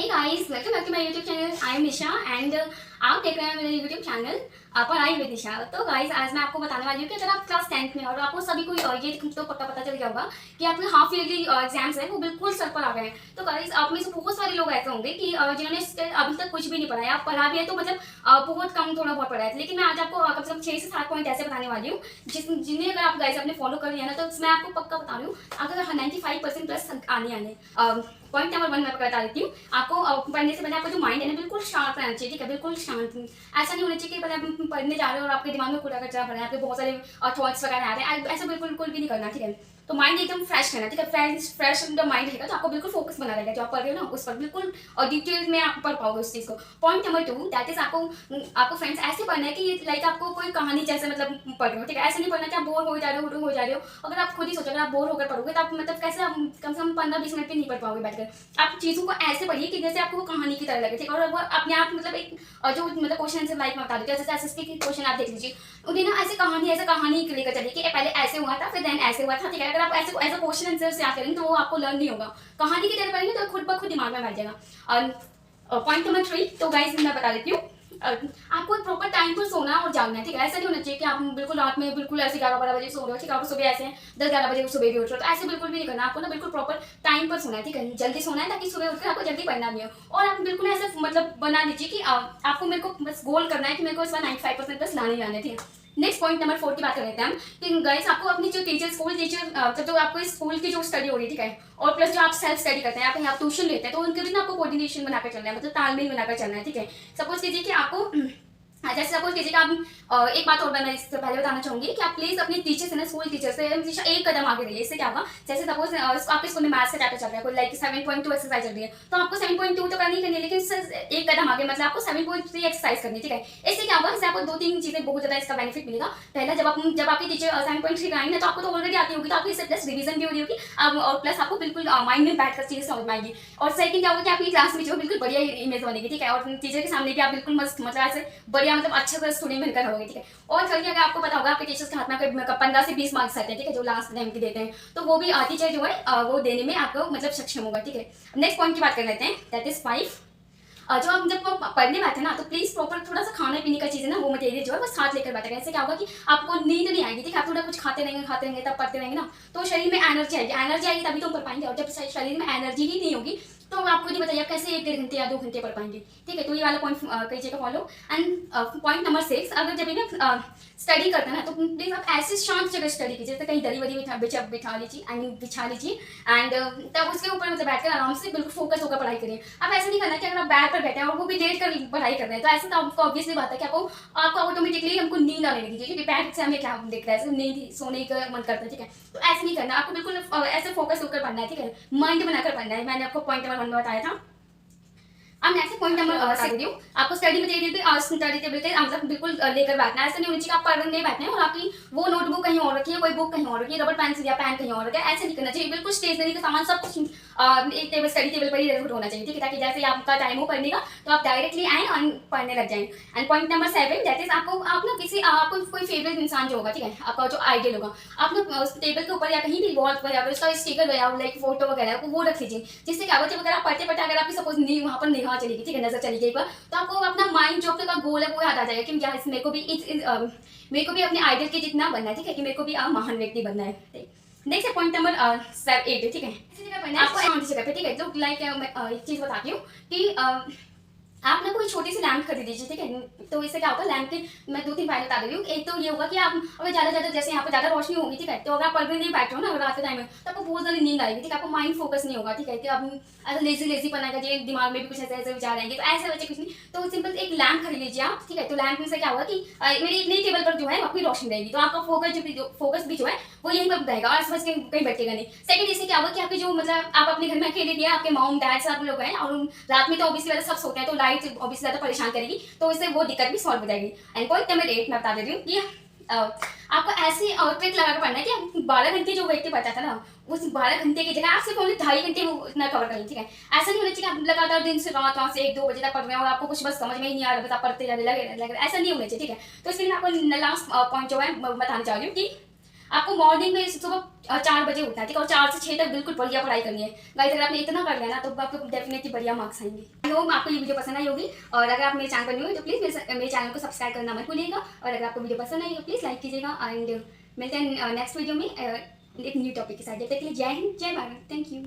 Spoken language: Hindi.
Hey guys, welcome back to my YouTube channel. I am Nisha and आप देख रहे हैं मेरे YouTube channel Padhai with Nisha. तो गाइस, आज मैं आपको बताने वाली हूँ कि अगर आप क्लास 10th में और आपको सभी को ये तो पता चल गया होगा कि आपके हाफ ईयरली एग्जाम्स हैं वो बिल्कुल सर पर आ गए हैं। तो गाइस, आप में से बहुत सारे लोग ऐसे होंगे कि जिन्होंने अभी तक कुछ भी नहीं पढ़ा है। आप पढ़ा भी है तो मतलब बहुत कम, थोड़ा बहुत पढ़ा है। लेकिन मैं आज आपको कम से कम 6 से 7 पॉइंट ऐसे बताने वाली हूँ जिन्हें अगर आप गाइस अपने फॉलो कर लिया ना, तो मैं आपको पक्का बता रही हूँ अगर 95% प्लस आने पॉइंट नंबर 1 मैं बता देती हूँ आपको। पढ़ने से पहले आपका जो माइंड है ना बिल्कुल शांत रहना चाहिए, ठीक है, बिल्कुल शांत। ऐसा नहीं होना चाहिए कि पहले आप पढ़ने जा रहे हो और आपके दिमाग में कूड़ा कचरा भरा है, आपके बहुत सारे थॉट्स वगैरह आ रहे हैं। ऐसा बिल्कुल भी नहीं करना, ठीक है। तो माइंड एकदम फ्रेश रहना, ठीक है। फ्रेश जब माइंड रहेगा तो आपको बिल्कुल फोकस बना रहेगा जो आप पढ़ रहे हो ना उस पर, बिल्कुल और डिटेल में आप पढ़ पाओगे उस चीज़ को। पॉइंट नंबर 2 दैट इज आपको फ्रेंड्स ऐसे पढ़ना है कि लाइक आपको कोई कहानी जैसे मतलब पढ़ रहे हो, ठीक है। ऐसे नहीं पढ़ना कि आप बोर हो जा रहे हो। अगर आप खुद ही सोचो, अगर आप बोर होकर पढ़ोगे तो आप मतलब कैसे आप कम से कम 15-20 मिनट भी नहीं पढ़ पाओगे बैठकर। आप चीज़ों को ऐसे पढ़िए कि जैसे आपको वो कहानी की तरह लगे, ठीक है। और वो अपने आप मतलब एक जो मतलब क्वेश्चन आंसर लाइक में बता देते हैं, जैसे एसएसटी के क्वेश्चन आप देख लीजिए, उन्हें ना ऐसे कहानी लेकर चलिए कि पहले ऐसे हुआ था फिर देन ऐसे हुआ था, ठीक है। अगर आप ऐसे एज अ क्वेश्चन आंसर से याद करेंगे तो वो आपको लर्न नहीं होगा। कहानी की तरह पढ़ेंगे तो खुद ब खुद दिमाग में बैठ जाएगा। और पॉइंट नंबर 3 तो गाइस मैं बता देती हूँ, आपको प्रॉपर टाइम पर सोना और जागना है, ठीक है। ऐसा नहीं होना चाहिए कि आप बिल्कुल रात में बिल्कुल ऐसे 11-12 बजे सो रहे हो, ठीक है। आप सुबह ऐसे 10-11 बजे सुबह भी उठ रहे हो, तो ऐसे बिल्कुल भी नहीं करना। आपको ना बिल्कुल प्रॉपर टाइम पर सोना है, ठीक है। जल्दी सोना है ताकि सुबह उठकर आपको जल्दी पढ़ना भी हो। और आप बिल्कुल ऐसे मतलब बना लीजिए कि आपको मेरे को बस गोल करना है कि मेरे को इस बार 95% प्लस लाने ही आने, ठीक है। नेक्स्ट पॉइंट नंबर 4 की बात कर लेते हैं हम कि गाइस, आपको अपनी जो टीचर स्कूल टीचर जो आपको स्कूल की जो स्टडी हो रही है, ठीक है, और प्लस जो आप सेल्फ स्टडी करते हैं, आप ट्यूशन लेते हैं, तो उनके भी ना आपको कोऑर्डिनेशन बनाकर चलना है, मतलब तालमेल बनाकर चलना है, ठीक है। सपोज कीजिए कि आपको जैसे सपोज कीजिए कि आप एक बात और मैं इससे पहले बताना चाहूंगी कि आप प्लीज अपनी टीचर से ना, स्कूल टीचर से हमेशा एक कदम आगे रहिए। इससे क्या होगा, जैसे सपोज आपके स्कूल में मैथ्स का चैप्टर चल रहा है, कोई लाइक 7.2 एक्सरसाइज चल रही है, तो आपको 7.2 तो करनी है, लेकिन एक कदम आगे मतलब आपको 7.3 एक्सरसाइज करनी है, ठीक है। इससे क्या होगा, इससे आपको 2-3 चीजें बहुत ज्यादा इसका बेनिफिट मिलेगा। पहला, जब आपकी टीचर 7.3 कराएंगे ना, तो आपको तो ऑलरेडी आती होगी, तो आपकी इससे प्लस रिवीजन भी हो रही होगी और प्लस आपको बिल्कुल माइंड में बैठकर चीजें समझ में आएगी। और सेकंड क्या होगा कि आपकी क्लास में जो बिल्कुल बढ़िया इमेज बनेगी, ठीक है। और टीचर के सामने भी आप बिल्कुल मस्त मतलब ऐसे बढ़िया मतलब अच्छे से स्टूडेंट बनकर रहोगे, ठीक है। और चलिए, अगर आपको पता होगा आपके टीचर्स के हाथ में 15 से 20 मार्क्स आते हैं, ठीक है, जो लास्ट टाइम के देते हैं, तो वो भी टीचर जो है वो देने में आपको मतलब सक्षम होगा, ठीक है। नेक्स्ट पॉइंट की बात कर लेते हैं, दैट इज 5। जो आप जब पढ़ने बैठे ना, तो प्लीज प्रॉपर थोड़ा सा खाने पीने का चीज़ है ना, वो मटेरियल जो है वो साथ लेकर बैठेगा। इससे क्या होगा कि आपको नींद नहीं आएगी, ठीक है। आप थोड़ा कुछ खाते रहेंगे तब पढ़ते रहेंगे ना, तो शरीर में एनर्जी आएगी तभी तो पढ़ पाएंगे। और जब शरीर में एनर्जी ही नहीं होगी तो आपको नहीं बताइए आप कैसे 1-1.5 घंटे या 2 घंटे पढ़ पाएंगे, ठीक है। तो ये वाला पॉइंट कीजिएगा फॉलो। एंड पॉइंट नंबर 6, अगर जब ना स्टडी करते हैं ना, तो प्लीज आप ऐसे शांत जगह स्टडी कीजिए, जैसे कहीं दरी वरी बिठा लीजिए, आई मीन बिछा लीजिए, एंड तब उसके ऊपर मतलब बैठकर आराम से बिल्कुल फोकस होकर पढ़ाई करिए। आप ऐसा नहीं करना कि अगर आप बैठ पर बैठे हैं और वो भी लेट कर पढ़ाई कर रहे हैं, तो ऐसा तो आपको ऑब्वियसली बात है कि आपको ऑटोमेटिकली हमको नींद आने लगेगी, क्योंकि बैठ से हमें क्या दिख रहा है, नींद सोने का मन करता है, ठीक है। तो ऐसे नहीं करना, आपको बिल्कुल ऐसे फोकस होकर पढ़ना है, ठीक है। माइंड बनाकर पढ़ना है। मैंने आपको पॉइंट नंबर 1 में बताया था। अब नेक्स्ट पॉइंट नंबर दे रही हूँ आपको, स्टडी मटेरियल पे और स्टडी टेबल पे मतलब बिल्कुल लेकर बैठना है। ऐसा नहीं होना चाहिए आप पढ़ने बैठे हैं और आपकी वो नोटबुक कहीं और रखी है, कोई बुक कहीं और रखी है, रबड़ पेंसिल या पेन कहीं और रखा है। ऐसे नहीं करना चाहिए, बिल्कुल स्टेशनरी का सामान सब कुछ एक टेबल स्टडी टेबल पर ही रखा होना चाहिए, ठीक है, ताकि जैसे आपका टाइम हो पढ़ने का तो आप डायरेक्टली आए और पढ़ने लग जाएं। And point number 7 that is आप ना किसी आपको कोई फेवरेट इंसान जो होगा, ठीक है, आपका जो आइडियल होगा, आप ना उस टेबल के ऊपर या कहीं भी वॉल पर या उसका स्टिकर या लाइक फोटो वगैरह वो रख लीजिए। जिससे क्या होगा, जब अगर आप पढ़ते पढ़ते अगर आपकी सपोज नहीं वहाँ पर निगाह चलेगी, ठीक है, नजर चली गई पर, तो आपको अपना माइंड जो आपका गोल है वो याद आ जाएगा कि यार मेरे को भी अपने आइडियल के जितना बनना है, ठीक है, कि मेरे को भी महान व्यक्ति बनना है। नेक्स्ट पॉइंट नंबर 8, ठीक है। इसी जगह पढ़ना है आपको, शांति जगह पे, ठीक है। तो लाइक मैं एक चीज बताती हूँ कि आप ना कोई छोटी सी लैंप खरीद लीजिए, ठीक है। तो इससे क्या होगा, लैंप के मैं 2-3 फायदे बता रही हूँ। एक तो ये होगा कि आप अगर ज्यादा जैसे यहाँ पर ज्यादा रोशनी होगी, ठीक है, तो अगर आप पढ़ने नहीं बैठ रहे हो ना रात के टाइम में, तो आपको बहुत ज्यादा नींद आएगी, ठीक है। आपको माइंड फोकस नहीं होगा, ठीक है, कि आप ऐसा लेजी बनाएगा, जो दिमाग में भी कुछ ऐसे विचार आएंगे, तो ऐसे बच्चे कुछ नहीं। तो सिंपल एक लैंप खरीद लीजिए आप, ठीक है। तो लैंप में से क्या होगा कि मेरी एक नई टेबल पर जो है आपकी रोशनी रहेगी, तो आपका फोकस भी जो है वो यहीं पर रहेगा और आसपास कहीं भटकेगा नहीं। सेकंड, इससे क्या होगा कि आपके जो मतलब आप अपने घर में अकेले दिए, आपके मॉम डैड सब लोग हैं और रात में तो ऑब्वियसली सब सोते हैं, तो लाइट ऑब्वियसली ज्यादा परेशान करेगी, तो इससे वो दिक्कत भी सॉल्व हो जाएगी। एंड पॉइंट नंबर 8 मैं बता दे रही हूँ कि आपको ऐसी ट्रिक लगा कर पढ़ना है कि 12 घंटे जो व्यक्ति पढ़ता था ना, उस 12 घंटे की जगह आप सिर्फ ओनली 2.5 घंटे वो इतना कवर करें, ठीक है। ऐसा नहीं होना चाहिए कि आप लगातार दिन से रात वहाँ से 1-2 बजे तक पढ़ रहे हैं और आपको कुछ बस समझ में ही नहीं आ रहा, बस आप पढ़ते जा रहे लगे, ऐसा नहीं होना चाहिए, ठीक है। तो इसके लिए आपको लास्ट पॉइंट जो है बताना चाह रही हूँ कि आपको मॉर्निंग में सुबह 4 बजे उठना है, ठीक है, और 4 से 6 तक बिल्कुल बढ़िया पढ़ाई करनी है गाइस। अगर आपने इतना कर लिया ना तो आपको डेफिनेटली बढ़िया मार्क्स आएंगे। आई होप आपको ये वीडियो पसंद आई होगी, और अगर आप मेरे चैनल पर न्यू हो तो प्लीज़ मेरे चैनल को सब्सक्राइब करना मत भूलिएगा, और अगर आपको वीडियो पसंद आई तो प्लीज़ लाइक कीजिएगा। एंड मिलते हैं नेक्स्ट वीडियो में एक न्यू टॉपिक के साथ। जब तक के लिए जय हिंद, जय भारत, थैंक यू।